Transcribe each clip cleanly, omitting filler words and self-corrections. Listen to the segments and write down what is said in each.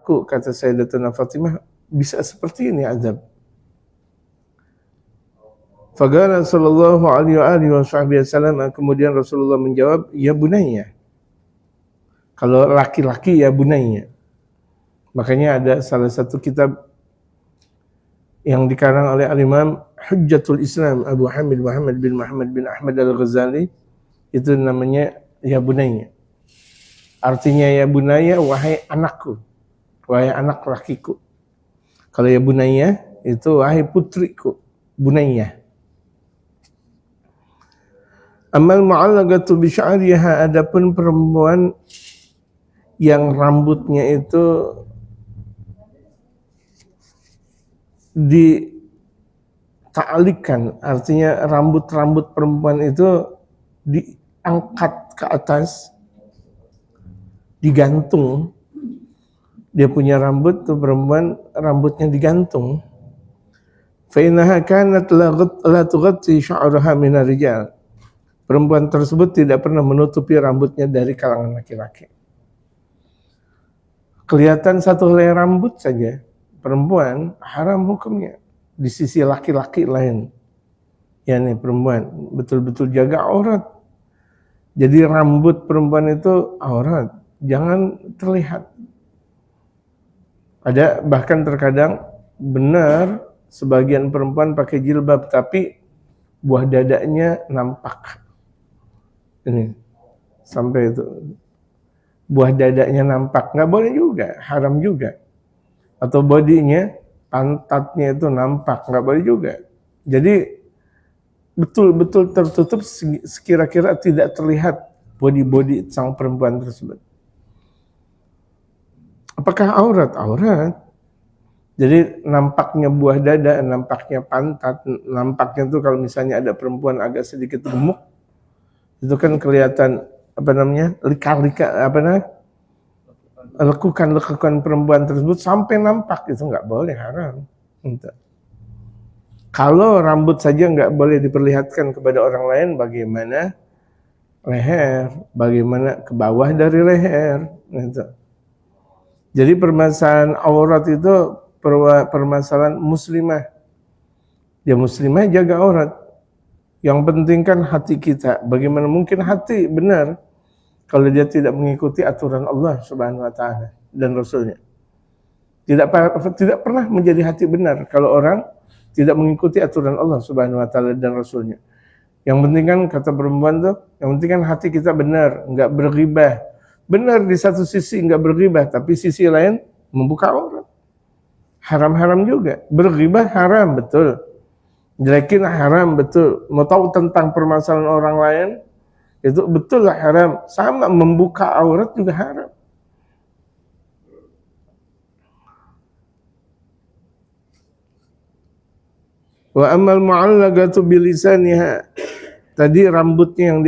anakku, kata Sayyidatuna Fatimah, bisa seperti ini azab. Faqala sallallahu alaihi wasallam, kemudian Rasulullah menjawab, ya bunayya. Kalau laki-laki ya bunayya. Makanya ada salah satu kitab yang dikarang oleh Al-Imam Hujjatul Islam Abu Hamid Muhammad bin Ahmad Al-Ghazali, itu namanya ya bunayya. Artinya ya bunayya, wahai anakku, wahai anak lakiku. Kalau ya bunayya itu wahai putriku, bunayya. Amal mu'allaqatu bi sya'riha, adapun perempuan yang rambutnya itu dita'alikan, artinya rambut-rambut perempuan itu diangkat ke atas, digantung. Dia punya rambut tuh perempuan, rambutnya digantung. Fa innaha kanat la tughatti sya'raha min ar-rijal. Perempuan tersebut tidak pernah menutupi rambutnya dari kalangan laki-laki. Kelihatan satu helai rambut saja, perempuan haram hukumnya di sisi laki-laki lain. Ya nih perempuan betul-betul jaga aurat. Jadi rambut perempuan itu aurat, jangan terlihat. Ada bahkan terkadang benar sebagian perempuan pakai jilbab tapi buah dadanya nampak. Ini sampai itu buah dadanya nampak, nggak boleh juga, haram juga. Atau bodinya, pantatnya itu nampak, nggak boleh juga. Jadi betul-betul tertutup sekira-kira tidak terlihat body sang perempuan tersebut. Apakah aurat? Aurat. Jadi nampaknya buah dada, nampaknya pantat, nampaknya itu kalau misalnya ada perempuan agak sedikit gemuk, itu kan kelihatan lika-lika lekukan perempuan tersebut sampai nampak, itu nggak boleh, haram. Kalau rambut saja nggak boleh diperlihatkan kepada orang lain, bagaimana leher, bagaimana ke bawah dari leher, gitu. Jadi permasalahan aurat itu permasalahan muslimah. Dia muslimah jaga aurat. Yang penting kan hati kita. Bagaimana mungkin hati benar kalau dia tidak mengikuti aturan Allah Subhanahu wa taala dan Rasulnya. Tidak pernah menjadi hati benar kalau orang tidak mengikuti aturan Allah Subhanahu wa taala dan Rasulnya. Yang penting kan kata perempuan tuh, yang penting kan hati kita benar, enggak berghibah. Benar di satu sisi enggak berghibah, tapi sisi lain membuka aurat. Haram-haram juga. Berghibah haram, betul. Jelekin haram, betul. Mau tahu tentang permasalahan orang lain, itu betul lah haram. Sama membuka aurat juga haram. Wa amal mu'allaqatu bilisaniha. Tadi rambutnya yang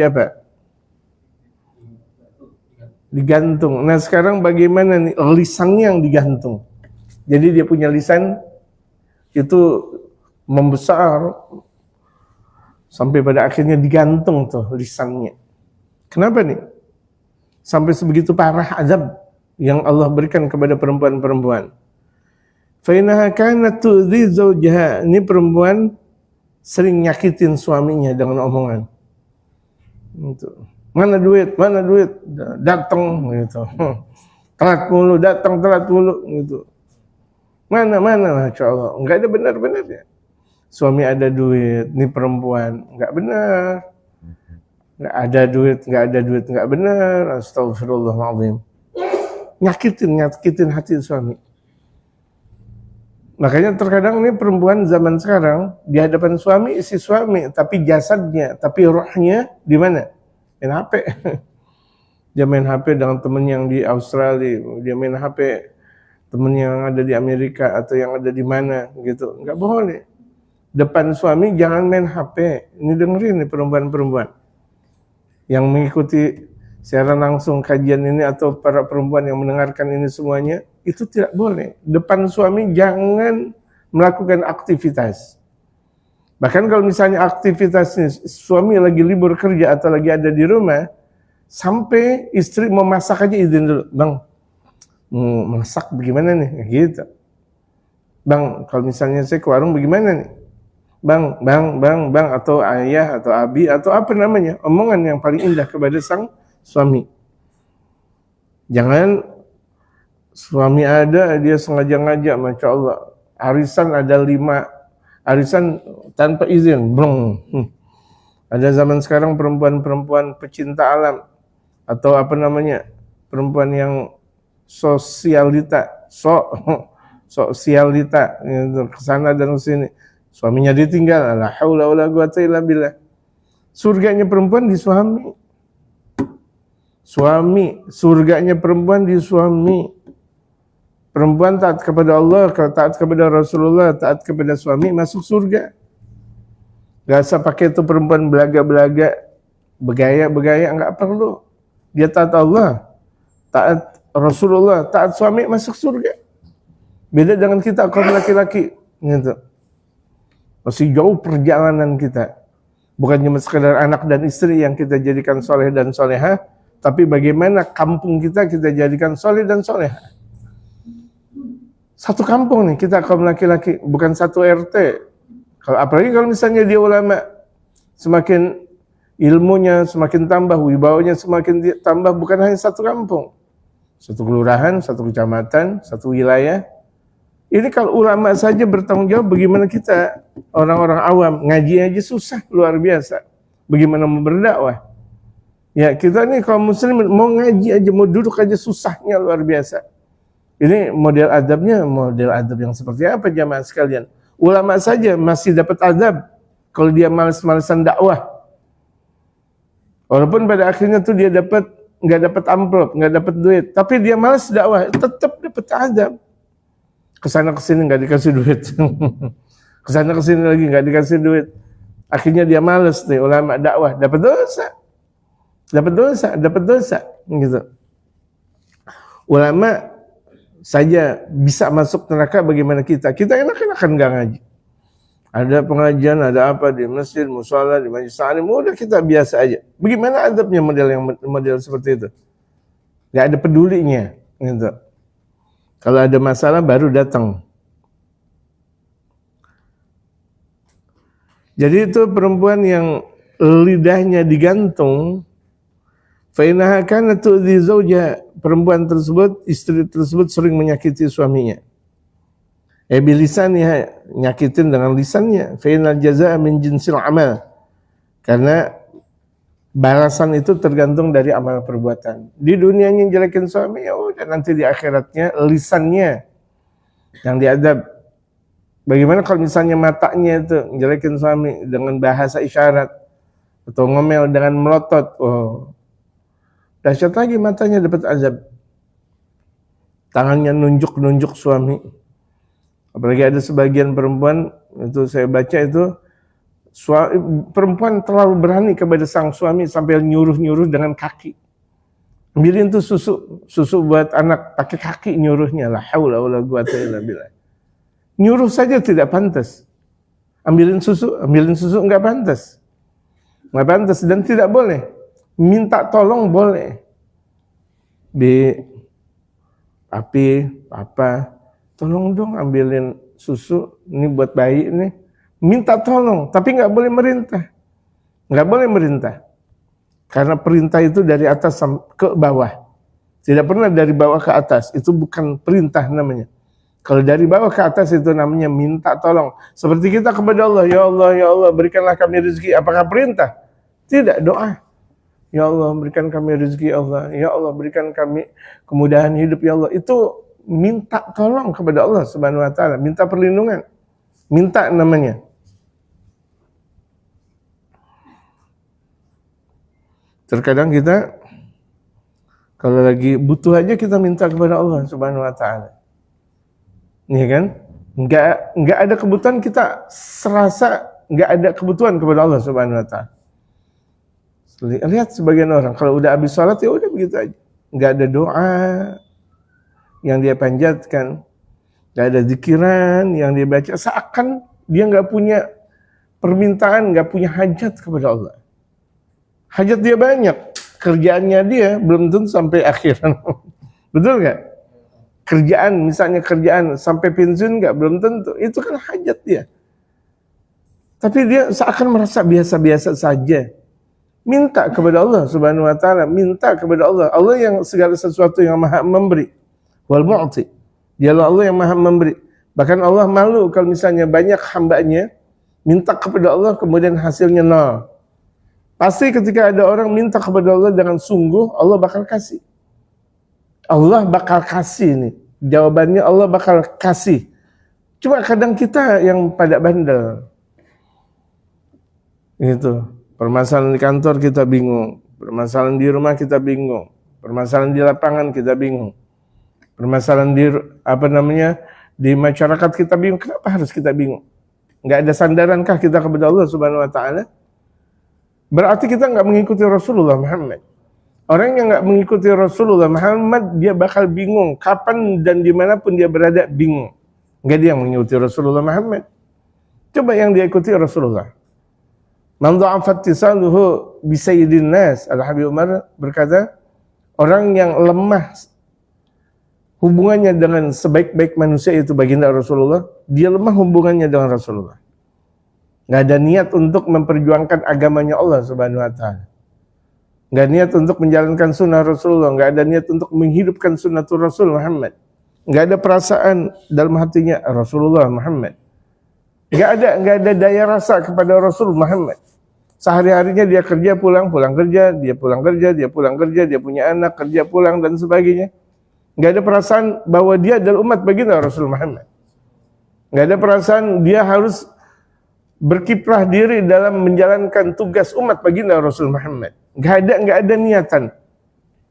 digantung. Nah sekarang bagaimana nih lisannya yang digantung? Jadi dia punya lisan itu membesar sampai pada akhirnya digantung tuh lisannya. Kenapa nih? Sampai sebegitu parah azab yang Allah berikan kepada perempuan-perempuan. Fa innaha kanat tu'dhi zawjaha. Ini perempuan sering nyakitin suaminya dengan omongan. Gitu. Mana duit? Datang gitu. Telat mulu, datang telat mulu gitu. Mana, Masya Allah. Enggak ada benar-benarnya. Suami ada duit, ini perempuan. Enggak benar. Enggak ada duit, enggak benar. Astagfirullahaladzim. Nyakitin hati suami. Makanya terkadang ini perempuan zaman sekarang di hadapan suami, isi suami, tapi jasadnya, tapi rohnya di mana? Main HP. Dia main HP dengan temen yang di Australia, dia main HP temen yang ada di Amerika atau yang ada di mana gitu. Enggak boleh. Depan suami jangan main HP. Ini dengerin nih perempuan-perempuan yang mengikuti secara langsung kajian ini atau para perempuan yang mendengarkan ini semuanya, itu tidak boleh. Depan suami jangan melakukan aktivitas. Bahkan kalau misalnya aktivitasnya suami lagi libur kerja atau lagi ada di rumah, sampai istri memasak aja izin dulu, Bang, masak bagaimana nih, gitu. Bang, kalau misalnya saya ke warung bagaimana nih? Bang, atau ayah, atau abi, atau apa namanya, omongan yang paling indah kepada sang suami. Jangan suami ada, dia sengaja ngajak, Masya Allah, arisan ada 5, arisan tanpa izin, brong. Ada zaman sekarang perempuan-perempuan pecinta alam, atau apa namanya, perempuan yang sosialita, sosialita, gitu, kesana dan kesini. Suaminya ditinggal, la haula wala quwata illa billah. Surganya perempuan di suami. Surganya perempuan di suami. Perempuan taat kepada Allah, taat kepada Rasulullah, taat kepada suami, masuk surga. Gak usah pakai itu perempuan belaga-belaga, begaya-begaya, enggak perlu. Dia taat Allah, taat Rasulullah, taat suami, masuk surga. Beda dengan kita, kaum laki-laki, gitu. Masih jauh perjalanan kita. Bukan cuma sekedar anak dan istri yang kita jadikan soleh dan soleha, tapi bagaimana kampung kita jadikan soleh dan soleha. Satu kampung nih kita kaum laki-laki, bukan satu RT. Apalagi kalau misalnya dia ulama, semakin ilmunya semakin tambah, wibawanya semakin tambah, bukan hanya satu kampung, satu kelurahan, satu kecamatan, satu wilayah. Ini kalau ulama saja bertanggung jawab, bagaimana kita orang-orang awam, ngaji aja susah luar biasa. Bagaimana mau berdakwah? Ya kita nih kaum muslim mau ngaji aja, mau duduk aja susahnya luar biasa. Ini model adabnya, model adab yang seperti apa jamaah sekalian? Ulama saja masih dapat adab kalau dia malas-malasan dakwah. Walaupun pada akhirnya tuh dia nggak dapat amplop, nggak dapat duit, tapi dia malas dakwah, tetap dapat adab. Kesana kesini nggak dikasih duit, kesana kesini lagi nggak dikasih duit. Akhirnya dia malas nih ulama dakwah, dapat dosa, gitu. Ulama saja bisa masuk neraka, bagaimana kita enak-enakan nggak ngaji. Ada pengajian, ada apa di masjid, mushola, di majelis taklim, udah kita biasa aja. Bagaimana adabnya model seperti itu? Nggak ada pedulinya, gitu. Kalau ada masalah baru datang. Jadi itu perempuan yang lidahnya digantung, Fainaha kanat tu'dhi zawja, perempuan tersebut, istri tersebut sering menyakiti suaminya. Bilisannya, nyakitin dengan lisannya. Fainal jazaa min jinsil amal. Karena balasan itu tergantung dari amal perbuatan. Di dunianya jelekin suami, ya udah, nanti di akhiratnya lisannya yang diadab. Bagaimana kalau misalnya matanya itu jelekin suami dengan bahasa isyarat atau ngomel dengan melotot, dahsyat lagi, matanya dapat azab. Tangannya nunjuk-nunjuk suami. Apalagi ada sebagian perempuan, itu saya baca itu, perempuan terlalu berani kepada sang suami sampai nyuruh-nyuruh dengan kaki. Ambilin tuh susu buat anak, pakai kaki nyuruhnya. La haula wala quwata illa billah. Nyuruh saja tidak pantas. Ambilin susu enggak pantas. Enggak pantas dan tidak boleh. Minta tolong boleh. Papi, papa, tolong dong ambilin susu, ini buat bayi nih. Minta tolong, tapi nggak boleh merintah. Nggak boleh merintah. Karena perintah itu dari atas ke bawah. Tidak pernah dari bawah ke atas, itu bukan perintah namanya. Kalau dari bawah ke atas itu namanya minta tolong. Seperti kita kepada Allah, ya Allah, berikanlah kami rezeki. Apakah perintah? Tidak, doa. Ya Allah, berikan kami rezeki, Allah. Ya Allah, berikan kami kemudahan hidup, ya Allah. Itu minta tolong kepada Allah Subhanahu wa taala, minta perlindungan. Minta namanya. Terkadang kita kalau lagi butuh aja kita minta kepada Allah Subhanahu wa taala. Nih kan? Enggak ada kebutuhan, kita serasa enggak ada kebutuhan kepada Allah Subhanahu wa taala. Lihat sebagian orang kalau udah habis sholat ya udah begitu aja, nggak ada doa yang dia panjatkan, nggak ada zikiran yang dia baca, seakan dia nggak punya permintaan, nggak punya hajat kepada Allah. Hajat dia banyak, kerjaannya dia belum tentu sampai akhiran. Betul nggak? kerjaan, misalnya kerjaan sampai pensiun nggak, belum tentu. Itu kan hajat dia. Tapi dia seakan merasa biasa-biasa saja. Minta kepada Allah Subhanahu wa taala, minta kepada Allah. Allah yang segala sesuatu yang Maha memberi. Wal mu'ti. Dialah Allah yang Maha memberi. Bahkan Allah malu kalau misalnya banyak hambanya minta kepada Allah kemudian hasilnya nol. Pasti ketika ada orang minta kepada Allah dengan sungguh, Allah bakal kasih. Allah bakal kasih nih. Jawabannya Allah bakal kasih. Cuma kadang kita yang pada bandel. Gitu. Permasalahan di kantor kita bingung. Permasalahan di rumah kita bingung. Permasalahan di lapangan kita bingung. Permasalahan di di masyarakat kita bingung. Kenapa harus kita bingung? Nggak ada sandarankah kita kepada Allah Subhanahu wa taala? Berarti kita nggak mengikuti Rasulullah Muhammad. Orang yang nggak mengikuti Rasulullah Muhammad, dia bakal bingung. Kapan dan dimanapun dia berada, bingung. Nggak dia yang mengikuti Rasulullah Muhammad. Coba yang dia ikuti Rasulullah. Man dha'afat tisaluhu bi sayyidin nas. Al-Habib Umar berkata, orang yang lemah hubungannya dengan sebaik-baik manusia itu baginda Rasulullah, dia lemah hubungannya dengan Rasulullah. Nggak ada niat untuk memperjuangkan agamanya Allah Subhanahu wa taala. Nggak niat untuk menjalankan sunnah Rasulullah, nggak ada niat untuk menghidupkan sunnatul Rasul Muhammad. Nggak ada perasaan dalam hatinya Rasulullah Muhammad. Nggak ada daya rasa kepada Rasul Muhammad. Sehari-harinya dia kerja, pulang kerja, dia pulang kerja, dia pulang kerja, dia punya anak, kerja pulang dan sebagainya. Nggak ada perasaan bahwa dia adalah umat baginda Rasul Muhammad. Nggak ada perasaan dia harus berkiprah diri dalam menjalankan tugas umat baginda Rasul Muhammad. Nggak ada niatan.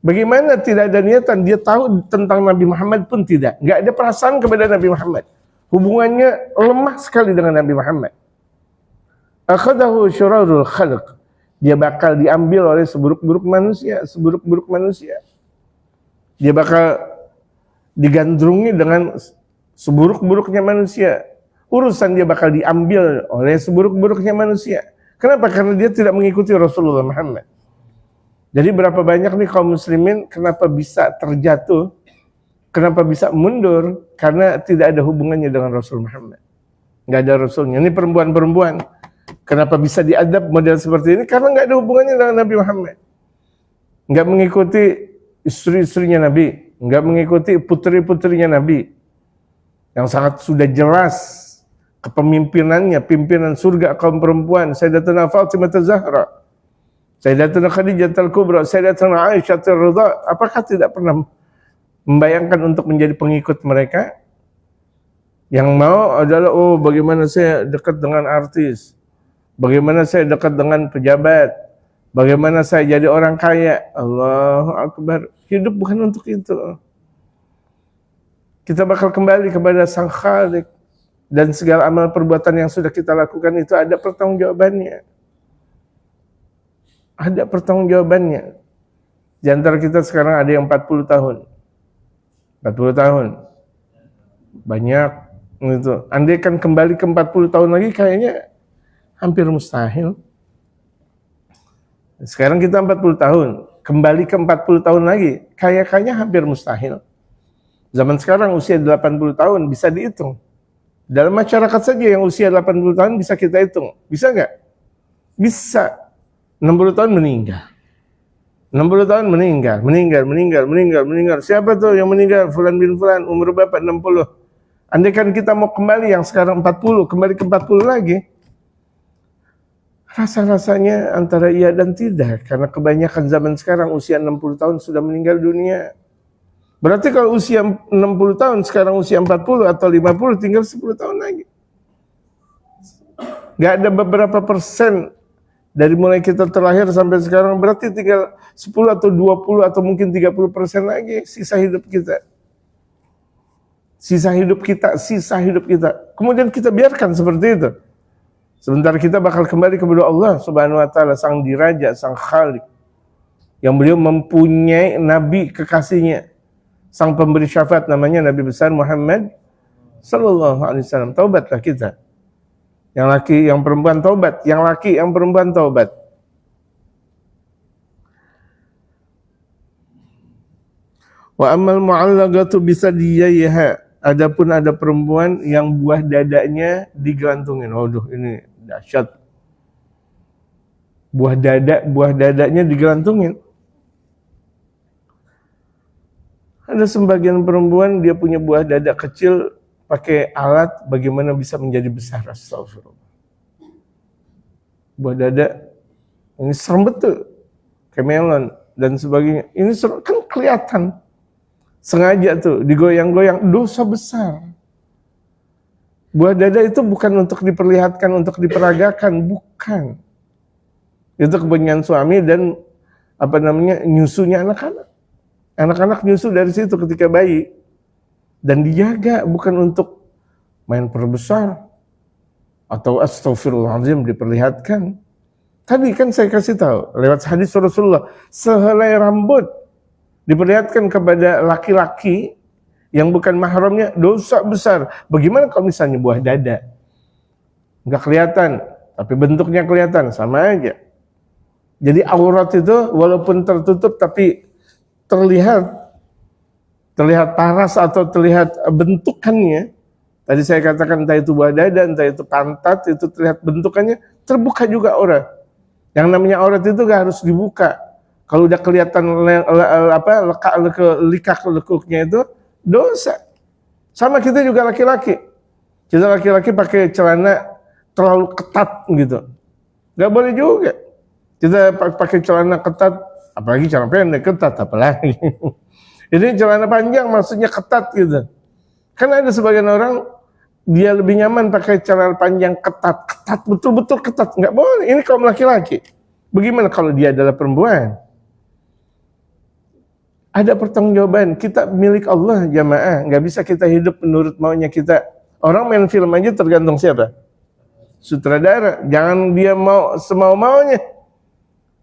Bagaimana tidak ada niatan? Dia tahu tentang Nabi Muhammad pun tidak. Nggak ada perasaan kepada Nabi Muhammad. Hubungannya lemah sekali dengan Nabi Muhammad. Akhadahu syurarul khalq. Dia bakal diambil oleh seburuk-buruk manusia. Dia bakal digandrungi dengan seburuk-buruknya manusia. Urusan dia bakal diambil oleh seburuk-buruknya manusia. Kenapa? Karena dia tidak mengikuti Rasulullah Muhammad. Jadi berapa banyak nih kaum muslimin kenapa bisa terjatuh, kenapa bisa mundur? Karena tidak ada hubungannya dengan Rasul Muhammad. Nggak ada Rasulnya. Ini perempuan-perempuan, kenapa bisa diadab model seperti ini? Karena nggak ada hubungannya dengan Nabi Muhammad. Nggak mengikuti istri-istrinya Nabi, nggak mengikuti putri-putrinya Nabi. Yang sangat sudah jelas kepemimpinannya, pimpinan surga kaum perempuan, Sayyidatuna Fatimah Az-Zahra, Sayyidatuna Khadijah Al-Kubra, Sayyidatuna Aisyah Ar-Ridha. Apakah tidak pernah membayangkan untuk menjadi pengikut mereka? Yang mau adalah, oh bagaimana saya dekat dengan artis, bagaimana saya dekat dengan pejabat, bagaimana saya jadi orang kaya. Allahu Akbar. Hidup bukan untuk itu. Kita bakal kembali kepada Sang Khalik. Dan segala amal perbuatan yang sudah kita lakukan itu ada pertanggungjawabannya. Ada pertanggungjawabannya. Di antara kita sekarang ada yang 40 tahun. 40 tahun. Banyak. Gitu. Andai kan kembali ke 40 tahun lagi kayaknya hampir mustahil. Sekarang kita 40 tahun. Kembali ke 40 tahun lagi kayaknya hampir mustahil. Zaman sekarang usia 80 tahun bisa dihitung. Dalam masyarakat saja yang usia 80 tahun bisa kita hitung. Bisa nggak? Bisa. 60 tahun meninggal. 60 tahun meninggal. Siapa tuh yang meninggal? Fulan bin Fulan, umur berapa? 60. Andai kan kita mau kembali yang sekarang 40, kembali ke 40 lagi. Rasa-rasanya antara iya dan tidak. Karena kebanyakan zaman sekarang usia 60 tahun sudah meninggal dunia. Berarti kalau usia 60 tahun, sekarang usia 40 atau 50, tinggal 10 tahun lagi. Gak ada beberapa persen dari mulai kita terlahir sampai sekarang, berarti tinggal 10 atau 20 atau mungkin 30% lagi sisa hidup kita. Sisa hidup kita. Kemudian kita biarkan seperti itu. Sebentar kita bakal kembali kepada Allah Subhanahu wa taala, Sang Diraja, Sang Khalik. Yang beliau mempunyai nabi kekasihnya, sang pemberi syafaat, namanya Nabi besar Muhammad sallallahu alaihi wasallam. Taubatlah kita. Yang laki, yang perempuan taubat, yang laki, yang perempuan taubat. Wa amal mu'allaqatu bisadiyaiha. Adapun ada perempuan yang buah dadanya digantungin. Waduh, ini dahsyat. Buah dadanya digantungin. Ada sebagian perempuan dia punya buah dada kecil pakai alat bagaimana bisa menjadi besar. Astagfirullah. Buah dada ini serem betul. Kayak melon dan sebagainya. Ini serem, kan kelihatan. Sengaja tuh digoyang-goyang, dosa besar. Buah dada itu bukan untuk diperlihatkan, untuk diperagakan, bukan. Itu kepentingan suami dan nyusunya anak-anak. Anak-anak nyusu dari situ ketika bayi. Dan dijaga, bukan untuk main perbesar. Atau astagfirullahaladzim diperlihatkan. Tadi kan saya kasih tahu, lewat hadis Rasulullah, sehelai rambut diperlihatkan kepada laki-laki yang bukan mahramnya, dosa besar. Bagaimana kalau misalnya buah dada? Nggak kelihatan, tapi bentuknya kelihatan, sama aja. Jadi aurat itu walaupun tertutup tapi terlihat paras atau terlihat bentukannya. Tadi saya katakan entah itu buah dada, entah itu pantat, itu terlihat bentukannya, terbuka juga aurat. Yang namanya aurat itu nggak harus dibuka. Kalau udah kelihatan lekuknya itu dosa. Sama kita juga laki-laki. Kita laki-laki pakai celana terlalu ketat gitu. Gak boleh juga. Kita pakai celana ketat, apalagi celana pendek ketat, apalagi. Ini celana panjang maksudnya ketat gitu. Kan ada sebagian orang dia lebih nyaman pakai celana panjang ketat, betul-betul ketat. Nggak boleh. Ini kaum laki-laki. Bagaimana kalau dia adalah perempuan? Ada pertanggungjawaban. Kita milik Allah jamaah. Nggak bisa kita hidup menurut maunya kita. Orang main film aja tergantung siapa? Sutradara. Jangan dia mau semau-maunya.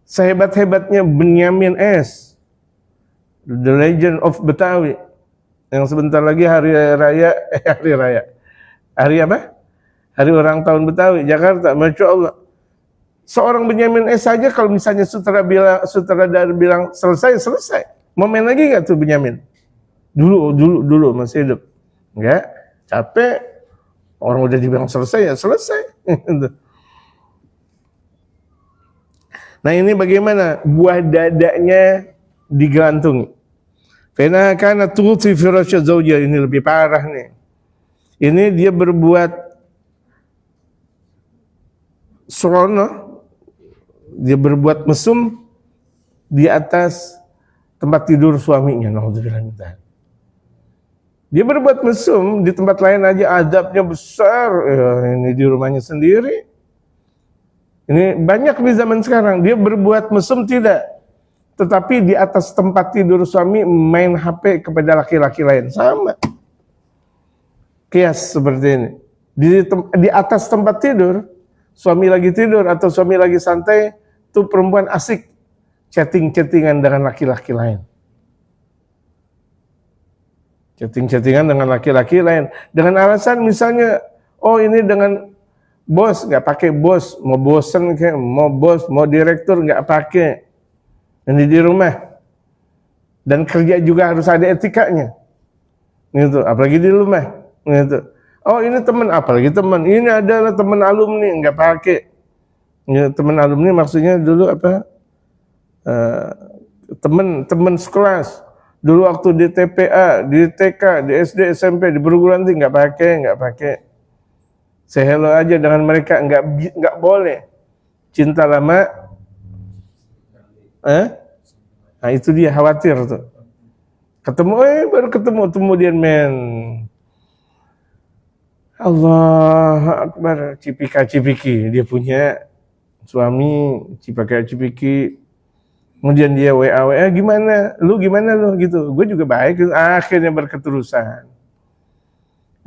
Sehebat-hebatnya Benyamin S. The Legend of Betawi. Yang sebentar lagi hari apa? Hari ulang tahun Betawi, Jakarta. Masya Allah. Seorang Benyamin S saja kalau misalnya sutradara bilang selesai. Mau main lagi nggak tuh Benyamin? Dulu masih hidup. Enggak, capek. Orang udah dibilang selesai ya selesai. Nah ini bagaimana buah dadanya digantung. Fena kana tuti firasya zaujah, ini lebih parah nih. Ini dia berbuat serono, dia berbuat mesum di atas tempat tidur suaminya. Naudzubillah. Dia berbuat mesum di tempat lain aja adabnya besar. Ini di rumahnya sendiri. Ini banyak di zaman sekarang. Dia berbuat mesum tidak, tetapi di atas tempat tidur suami main HP kepada laki-laki lain. Sama. Kias seperti ini. Di atas tempat tidur, suami lagi tidur atau suami lagi santai, tuh perempuan asik chatting-chattingan dengan laki-laki lain. Chatting-chattingan dengan laki-laki lain. Dengan alasan misalnya, oh ini dengan bos, nggak pakai bos. Mau bosen kayak, mau bos, mau direktur, nggak pakai. Ini di rumah. Dan kerja juga harus ada etikanya. Gitu, apalagi di rumah. Gitu. Oh ini teman, apalagi teman. Ini adalah teman alumni, nggak pakai. Ya, teman alumni maksudnya dulu apa? Teman sekelas. Dulu waktu di TPA, di TK, di SD, SMP, di perguruan tinggi nggak pakai. Say hello aja dengan mereka, nggak boleh. Cinta lama, nah itu dia khawatir tuh. Baru ketemu kemudian men. Allah Akbar, cipika-cipiki. Dia punya suami, cipika-cipiki. Kemudian dia WA, gimana lu gitu. Gue juga baik, akhirnya berketerusan.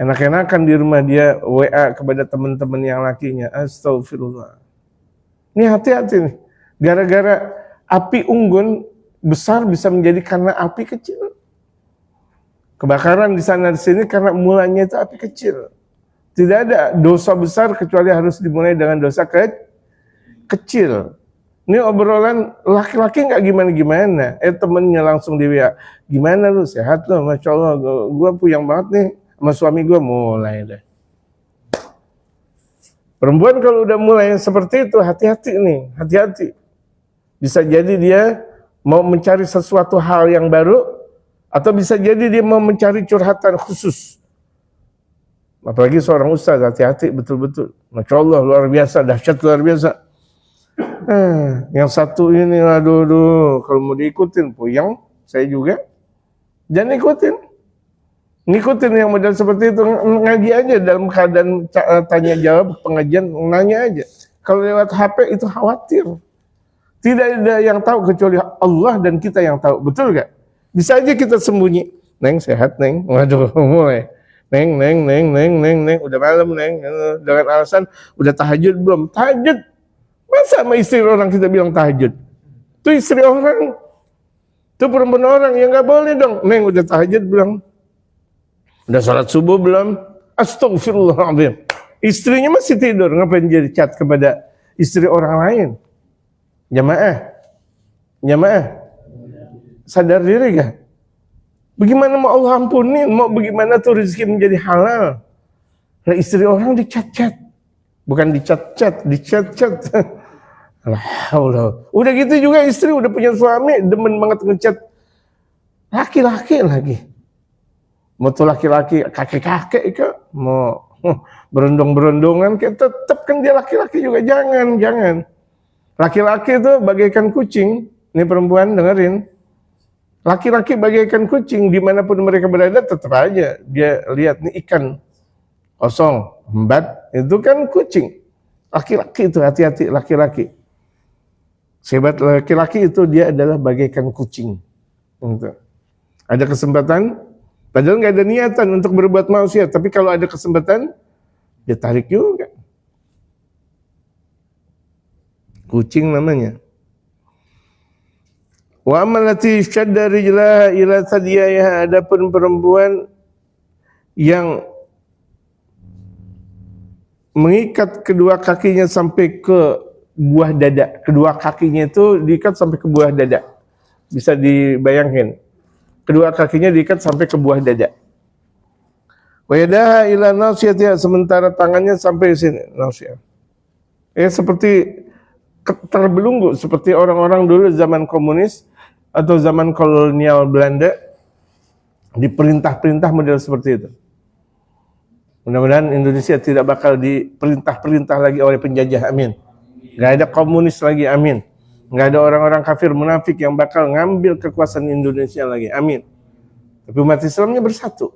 Enak-enakan di rumah dia WA kepada teman-teman yang lakinya. Astagfirullah. Ini hati-hati nih. Gara-gara api unggun besar bisa menjadi karena api kecil. Kebakaran di sana di sini karena mulanya itu api kecil. Tidak ada dosa besar kecuali harus dimulai dengan dosa kecil. Ini obrolan laki-laki nggak gimana-gimana. Temennya langsung di WA, gimana lu, sehat lo? Masya Allah, gue puyeng banget nih sama suami gue. Mulai deh. Perempuan kalau udah mulai seperti itu, hati-hati nih, hati-hati. Bisa jadi dia mau mencari sesuatu hal yang baru, atau bisa jadi dia mau mencari curhatan khusus. Apalagi seorang ustaz, hati-hati betul-betul. Masya Allah, luar biasa, dahsyat luar biasa. Yang satu ini, aduh, kalau mau diikutin, puyeng, saya juga. Jangan ngikutin yang model seperti itu, ngaji aja dalam keadaan tanya jawab, pengajian, nanya aja. Kalau lewat HP itu khawatir. Tidak ada yang tahu kecuali Allah dan kita yang tahu, betul gak? Bisa aja kita sembunyi, Neng sehat Neng, waduh mulai. Neng, udah malam Neng, dengan alasan udah tahajud belum? Tahajud. Masa sama istri orang kita bilang tahajud? Itu istri orang. Itu perempuan orang, yang gak boleh dong. Neng udah tahajud belum? Udah salat subuh belum? Astagfirullahaladzim. Istrinya masih tidur, ngapain jadi chat kepada istri orang lain? Jamaah. Sadar diri gak? Bagaimana mau Allah ampunin? Mau bagaimana tuh rezeki menjadi halal? Nah istri orang dicat-cat. Bukan dicat-cat, dicet-cet. Alhamdulillah. Udah gitu juga istri udah punya suami, demen banget ngecat laki-laki lagi. Mau tuh laki-laki kakek-kakek ke, mau berondong-berondongan, tetap kan dia laki-laki juga. Jangan. Laki-laki itu bagaikan kucing. Ini perempuan dengerin. Laki-laki bagaikan kucing, dimanapun mereka berada tetap aja dia lihat nih ikan kosong, embat, itu kan kucing. Laki-laki itu hati-hati, laki-laki. Sehebat laki-laki itu dia adalah bagaikan kucing. Ada kesempatan, padahal nggak ada niatan untuk berbuat maksiat, tapi kalau ada kesempatan, dia tarik juga. Kucing namanya. Wa amalati syadda rijlaha ila thadiyaiha, adapun perempuan yang mengikat kedua kakinya sampai ke buah dada. Kedua kakinya itu diikat sampai ke buah dada. Bisa dibayangkan. Kedua kakinya diikat sampai ke buah dada. Wa yadaha ila nasiyatiha, sementara tangannya sampai di sini, nasiyah. Seperti terbelunggu seperti orang-orang dulu zaman komunis atau zaman kolonial Belanda, diperintah-perintah model seperti itu. Mudah-mudahan Indonesia tidak bakal diperintah-perintah lagi oleh penjajah, amin. Gak ada komunis lagi, amin. Gak ada orang-orang kafir munafik yang bakal ngambil kekuasaan Indonesia lagi, amin. Tapi umat Islamnya bersatu.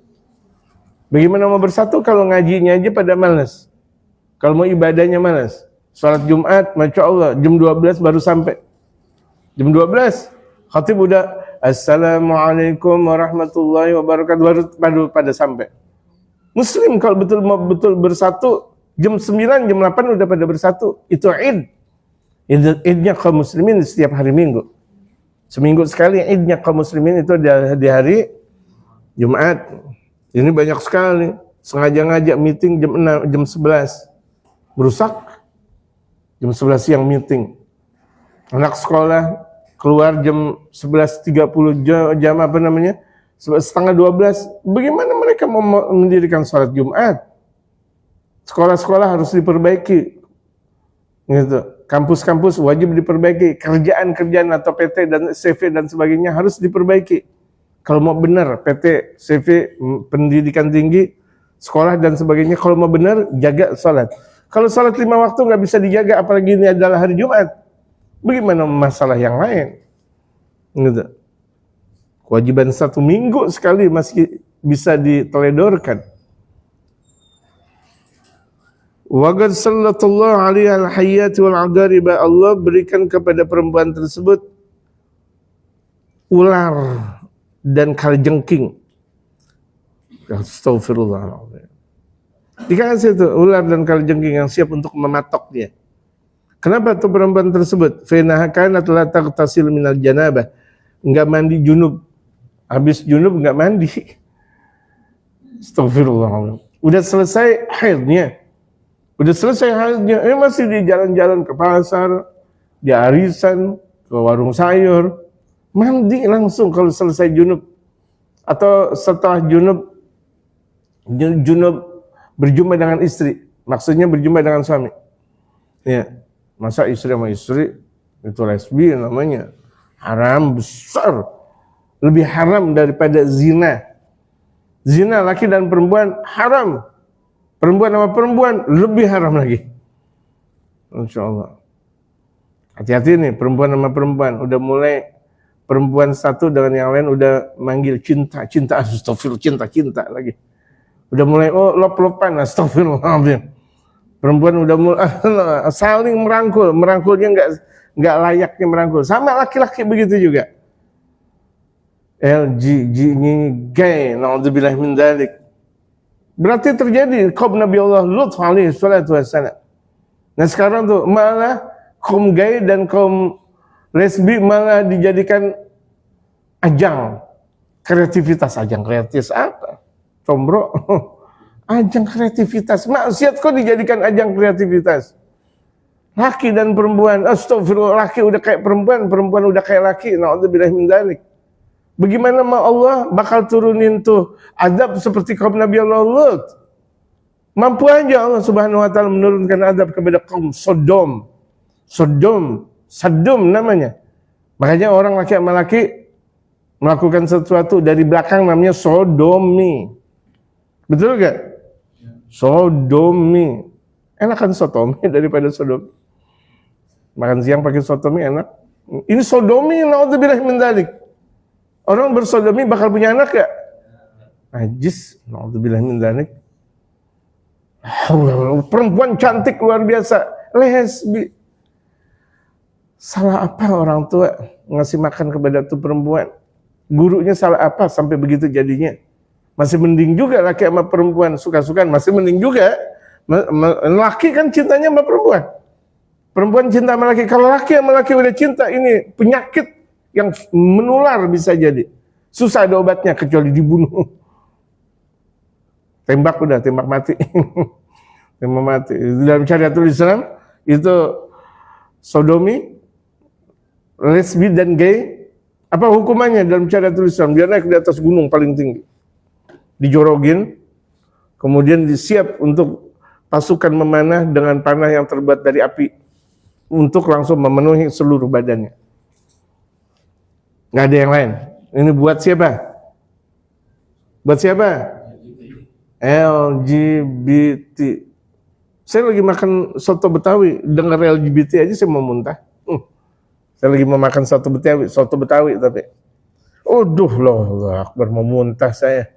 Bagaimana mau bersatu kalau ngajinya aja pada malas? Kalau mau ibadahnya malas? Salat Jumat, Masya Allah, jam 12 baru sampai. Jam 12, khatib udah, Assalamualaikum warahmatullahi wabarakatuh, baru pada sampai. Muslim kalau betul bersatu, jam 9, jam 8 udah pada bersatu. Itu Idnya kaum muslimin setiap hari Minggu. Seminggu sekali idnya kaum muslimin itu di hari Jumat. Ini banyak sekali. Sengaja ngajak meeting jam 6, jam 11. Berusak. Jam 11 siang meeting. Anak sekolah keluar jam 11.30 jam apa namanya? Setengah 12. Bagaimana mereka mau mendirikan sholat Jumat? Sekolah-sekolah harus diperbaiki. Gitu. Kampus-kampus wajib diperbaiki. Kerjaan-kerjaan atau PT dan CV dan sebagainya harus diperbaiki. Kalau mau benar PT, CV, pendidikan tinggi, sekolah dan sebagainya, kalau mau benar jaga sholat. Kalau sholat 5 waktu nggak bisa dijaga, apalagi ini adalah hari Jumat, bagaimana masalah yang lain? Gitu. Kewajiban 1 minggu sekali masih bisa diteledorkan. Wa qad sallallahu alaihi al-hayyat wal agharib, Allah berikan kepada perempuan tersebut ular dan kalajengking. Astagfirullahaladzim. Dikasih itu ular dan kalajengking yang siap untuk mematok dia. Kenapa tuh perempuan tersebut? Fa kanat la taghtasil minal janabah. Enggak mandi junub. Habis junub enggak mandi. Astagfirullahaladzim. Udah selesai haidnya. Masih di jalan-jalan ke pasar, di arisan, ke warung sayur, mandi langsung kalau selesai junub. Atau setelah junub berjumpa dengan istri, maksudnya berjumpa dengan suami. Ya, masa istri sama istri itu lesbi namanya, haram besar, lebih haram daripada zina. Zina laki dan perempuan haram, perempuan sama perempuan lebih haram lagi. Insya Allah. Hati-hati nih perempuan sama perempuan, udah mulai perempuan satu dengan yang lain udah manggil cinta, astagfirullah, cinta lagi. Udah mulai lop-lopan, astagfirullahaladzim. Perempuan udah mulai saling merangkulnya nggak layaknya merangkul. Sama laki-laki begitu juga. Gay, naudzubillah min dzalik. Berarti terjadi kaum Nabi Allah Lut alaihi salatu wassalam. Nah sekarang tuh malah kaum gay dan kaum lesbi malah dijadikan ajang kreativitas. Ajang kreativitas apa? Combro. Ajang kreativitas. Maksiat kok dijadikan ajang kreativitas. Laki dan perempuan, astagfirullah, laki udah kayak perempuan, perempuan udah kayak laki. Naudzubillah min dzalik. Bagaimana Allah bakal turunin tuh adab seperti kaum Nabi Allah Lut? Mampu aja Allah Subhanahu wa taala menurunkan adab kepada kaum Sodom namanya. Makanya orang laki sama laki melakukan sesuatu dari belakang namanya sodomi. Betul gak? Sodomi. Enak kan sodomi daripada sodomi. Makan siang pakai sodomi enak. Ini sodomi, naudzubillah min dzalik. Orang bersodomi bakal punya anak gak? Najis, naudzubillah min dzalik. Perempuan cantik luar biasa, lesbi. Salah apa orang tua ngasih makan kepada tuh perempuan? Gurunya salah apa sampai begitu jadinya? Masih mending juga laki sama perempuan suka-sukaan, masih mending juga. Laki kan cintanya sama perempuan. Perempuan cinta sama laki. Kalau laki sama laki udah cinta, ini penyakit yang menular bisa jadi. Susah ada obatnya kecuali dibunuh. Tembak udah, tembak mati. Tembak mati. Dalam syariatul Islam itu sodomi, lesbi dan gay, apa hukumannya dalam syariatul Islam? Dia naik di atas gunung paling tinggi, dijorogin, kemudian disiap untuk pasukan memanah dengan panah yang terbuat dari api untuk langsung memenuhi seluruh badannya. Nggak ada yang lain. Ini buat siapa? Buat siapa? LGBT. Saya lagi makan soto Betawi, dengar LGBT aja saya mau muntah. Saya lagi mau makan soto Betawi tapi. Aduh loh, Akbar mau muntah saya.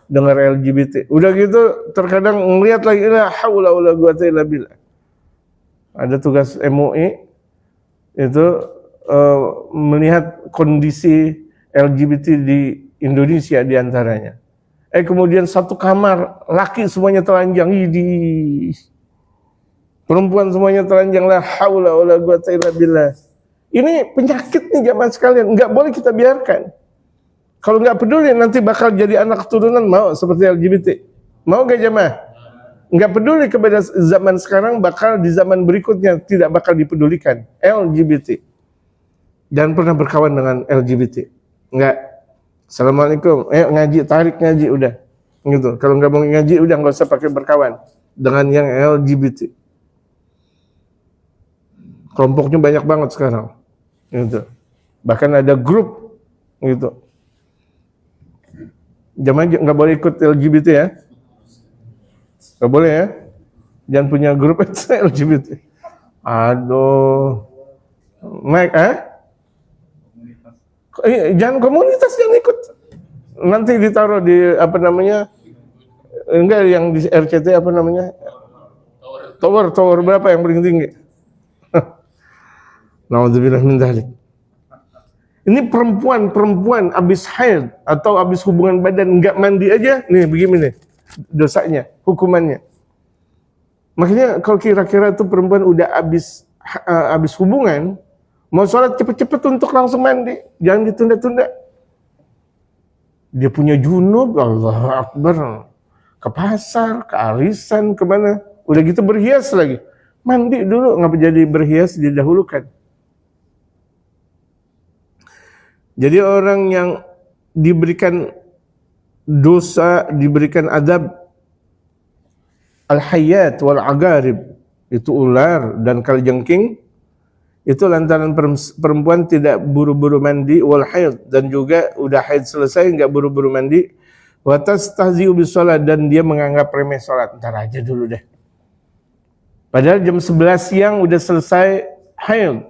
Dengar LGBT. Udah gitu terkadang ngelihat lagi la haula wala quwata illa billah. Ada tugas MUI itu melihat kondisi LGBT di Indonesia diantaranya. Kemudian satu kamar laki semuanya telanjang, perempuan semuanya telanjang, la haula wala quwata illa billah. Ini penyakit nih jamaah sekalian, nggak boleh kita biarkan. Kalau nggak peduli nanti bakal jadi anak keturunan mau seperti LGBT. Mau gak jamaah? Nggak peduli kepada zaman sekarang, bakal di zaman berikutnya tidak bakal dipedulikan LGBT. Jangan pernah berkawan dengan LGBT. Nggak. Assalamualaikum, ngaji, tarik ngaji udah, gitu. Kalau nggak mau ngaji udah nggak usah pakai berkawan dengan yang LGBT. Kelompoknya banyak banget sekarang, gitu. Bahkan ada grup, gitu. Jamaah nggak boleh ikut LGBT ya, nggak boleh ya. Jangan punya grup LGBT. Aduh, Mike, jangan komunitas, jangan ikut. Nanti ditaruh di apa namanya? Enggak, yang di RCT apa namanya? Tower berapa yang paling tinggi? Naudzubillah min dzalik. Ini perempuan habis haid atau habis hubungan badan enggak mandi aja, nih begini nih dosanya, hukumannya. Makanya kalau kira-kira itu perempuan udah habis hubungan, mau sholat cepet-cepet untuk langsung mandi, jangan ditunda-tunda. Dia punya junub, Allahu Akbar, ke pasar, ke arisan, kemana, udah gitu berhias lagi. Mandi dulu, ngapa jadi berhias didahulukan? Jadi orang yang diberikan dosa, diberikan adab al-hayat wal agarib, itu ular dan kalajengking, itu lantaran perempuan tidak buru-buru mandi, wal haid, dan juga udah haid selesai nggak buru-buru mandi, wa tastahzi'u bis shalat, dan dia menganggap remeh salat. Ntar aja dulu deh. Padahal jam 11 siang udah selesai haid.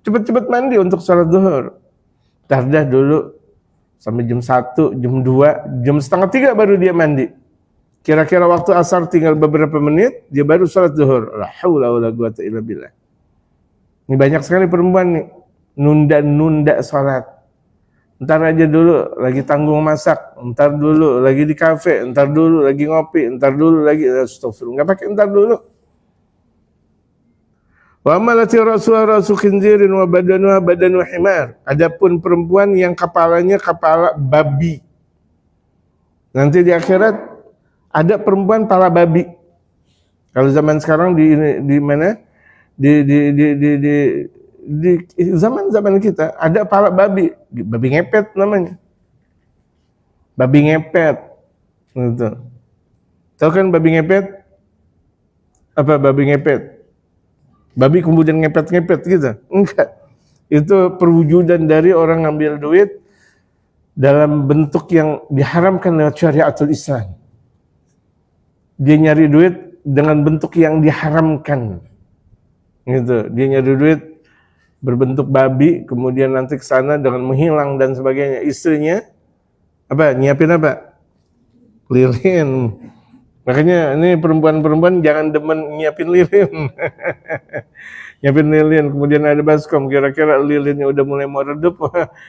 Cepet-cepet mandi untuk salat zuhur. Ntar dah dulu sampai jam 1, jam 2, jam setengah 3 baru dia mandi. Kira-kira waktu asar tinggal beberapa menit, dia baru salat zuhur. La haula wala quwata illa billah. Ini banyak sekali perempuan nih nunda-nunda salat. Ntar aja dulu lagi tanggung masak, ntar dulu lagi di kafe, ntar dulu lagi ngopi, ntar dulu lagi, astagfirullah, nggak pakai ntar dulu. Wa amalati rasu khinzirin wa badanuha badanu himar. Adapun perempuan yang kepalanya kepala babi. Nanti di akhirat ada perempuan kepala babi. Kalau zaman sekarang di mana? Di zaman kita ada kepala babi ngepet namanya. Babi ngepet. Gitu. Tahu kan babi ngepet? Apa babi ngepet? Babi kemudian ngepet-ngepet gitu. Enggak. Itu perwujudan dari orang ngambil duit dalam bentuk yang diharamkan lewat syariatul Islam. Dia nyari duit dengan bentuk yang diharamkan. Gitu. Dia nyari duit berbentuk babi, kemudian nanti ke sana dengan menghilang dan sebagainya. Istrinya apa? Nyiapin apa? Lilin. Makanya ini perempuan-perempuan jangan demen nyiapin lilin. Nyiapin lilin, kemudian ada baskom, kira-kira lilinnya udah mulai mau redup,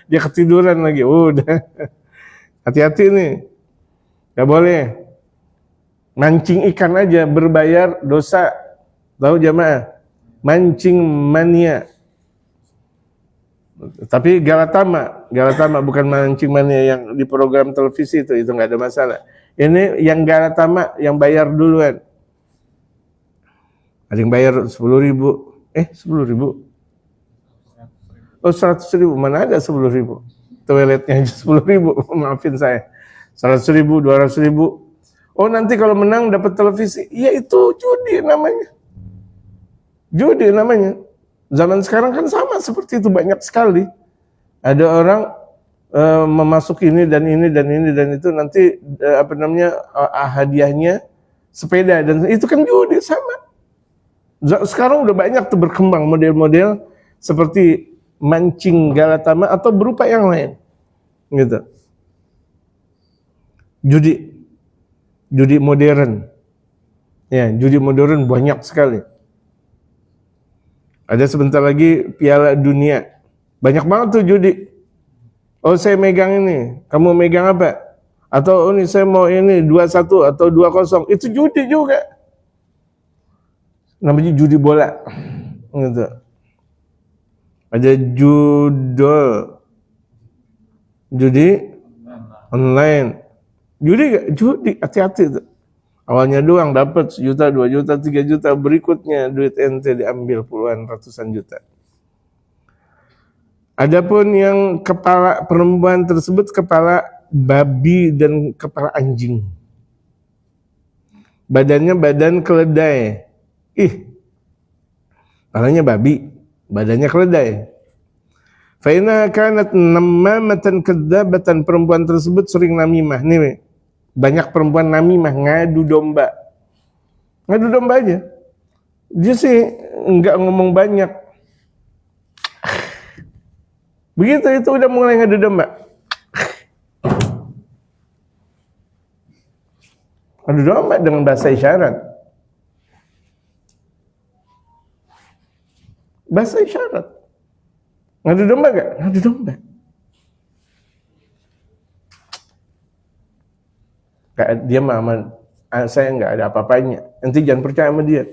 dia ketiduran lagi. Udah. Hati-hati nih. Gak boleh. Mancing ikan aja berbayar dosa. Tahu jamaah? Mancing mania. Tapi galatama bukan mancing mania yang di program televisi itu nggak ada masalah. Ini yang galatama yang bayar duluan. Ada yang bayar 10.000. 10.000. Oh 100.000, mana ada 10.000? Toiletnya aja 10.000. Maafin saya. 100.000, 200.000. Oh nanti kalau menang dapat televisi. Ya itu judi namanya. Judi namanya. Zaman sekarang kan sama seperti itu, banyak sekali. Ada orang memasuk ini dan itu nanti hadiahnya sepeda, dan itu kan judi sama. Sekarang udah banyak tuh berkembang model-model seperti mancing galatama atau berupa yang lain. Gitu. Judi modern. Ya, judi modern banyak sekali. Ada sebentar lagi Piala Dunia. Banyak banget tuh judi. Oh saya megang ini, kamu megang apa? Atau ini saya mau ini 2-1 atau 2-0. Itu judi juga. Namanya judi bola. Gitu. Ada judi online. Judi, hati-hati tuh. Awalnya doang dapat 1 juta, 2 juta, 3 juta, berikutnya duit ente diambil puluhan ratusan juta. Adapun yang kepala perempuan tersebut kepala babi dan kepala anjing. Badannya badan keledai. Kepalanya babi, badannya keledai. Fa inna kanat nammamatan kadzabatan, perempuan tersebut sering namimah. Nih, banyak perempuan namimah, ngadu domba. Ngadu domba aja. Dia sih enggak ngomong banyak. Begitu itu udah mulai ngadu domba. Ngadu domba dengan bahasa isyarat. Bahasa isyarat. Ngadu domba gak? Ngadu domba. Dia mah saya nggak ada apa-apanya. Nanti jangan percaya sama dia.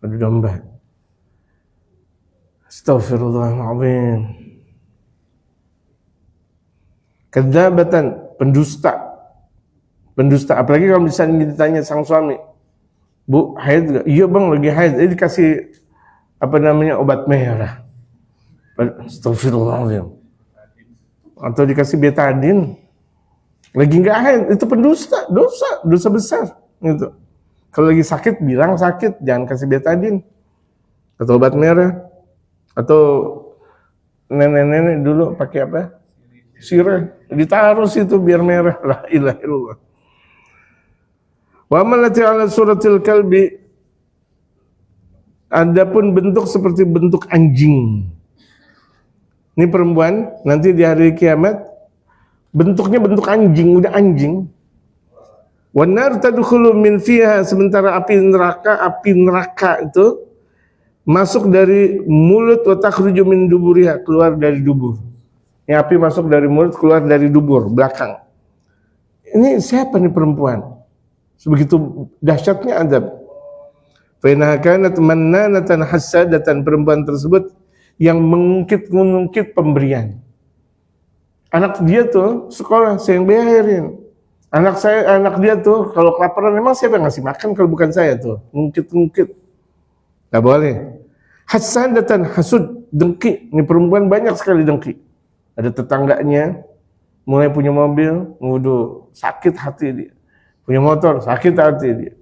Ngadu domba. Astaghfirullahaladzim. Kadzabatan, pendusta. Pendusta, apalagi kalau misalnya ditanya sang suami, Bu, haid gak? Iya bang, lagi haid. Jadi dikasih obat merah. Astaghfirullahaladzim. atau dikasih betadin, lagi nggak haid, itu pendusta, dosa besar gitu. Kalau lagi sakit bilang sakit, jangan kasih betadin atau obat merah. Atau nenek-nenek dulu pakai apa? Sirih, ditaruh situ biar merah. La ilaha illallah. Wa malati ala suratil kalbi, adapun bentuk seperti bentuk anjing. Ini perempuan nanti di hari kiamat bentuknya bentuk anjing, udah anjing. Wan nar tadkhulu min fiha, sementara api neraka itu masuk dari mulut, wa takhruju min duburiha, keluar dari dubur. Ini api masuk dari mulut, keluar dari dubur belakang. Ini siapa nih perempuan? Sebegitu dahsyatnya adab. Fa innaha kanat mannanatan hasadatan, perempuan tersebut yang mengungkit pemberian. Anak dia tuh sekolah saya yang bayarin. Anak dia tuh kalau kelaparan, memang siapa yang ngasih makan kalau bukan saya tuh? Ngungkit. Gak boleh. Hasadatan, hasud, dengki. Ini perempuan banyak sekali dengki. Ada tetangganya mulai punya mobil, waduh, sakit hati dia. Punya motor, sakit hati dia.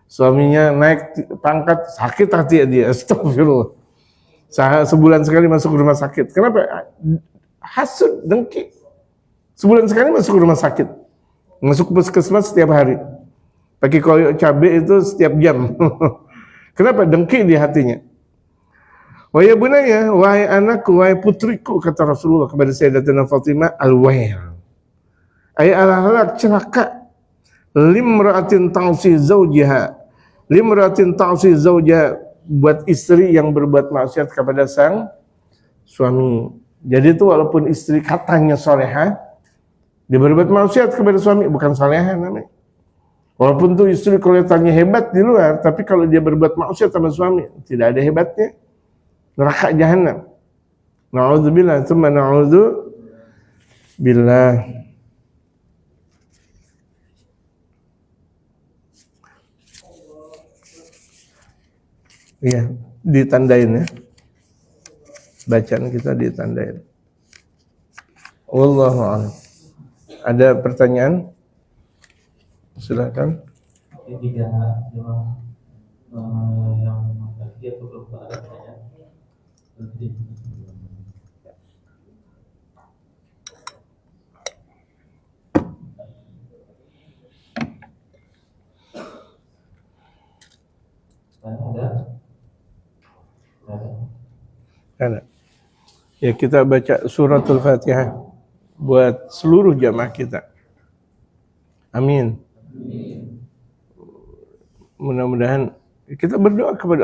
Suaminya naik pangkat, sakit hati dia. Astagfirullah. Sebulan sekali masuk rumah sakit. Kenapa? Hasud, dengki. Sebulan sekali masuk rumah sakit. Masuk puskesmas setiap hari. Pakai koyok cabai itu setiap jam. Kenapa? Dengki di hatinya. Wa ya bunayya, wahai anakku, wahai putriku, kata Rasulullah kepada Sayyidatina Fatimah, al-wail. Ay al-halak, celaka. Limra'atin ta'si zawjiha. Limra'atin ta'si zawjiha, buat istri yang berbuat maksiat kepada sang suami. Jadi itu walaupun istri katanya solehah, dia berbuat maksiat kepada suami, bukan solehah namanya. Walaupun tuh istri kelihatannya hebat di luar, tapi kalau dia berbuat maksiat sama suami, tidak ada hebatnya. Neraka jahanam. Na'udzubillah, tsumma na'udzubillah. Iya, ditandain ya. Bacaan kita ditandain. Wallahu a'lam. Ada pertanyaan? Silakan. Tiga yang dia perlu ada pertanyaan. Ada. Ya, kita baca suratul Fatihah buat seluruh jamaah kita. Amin. Mudah-mudahan kita berdoa kepada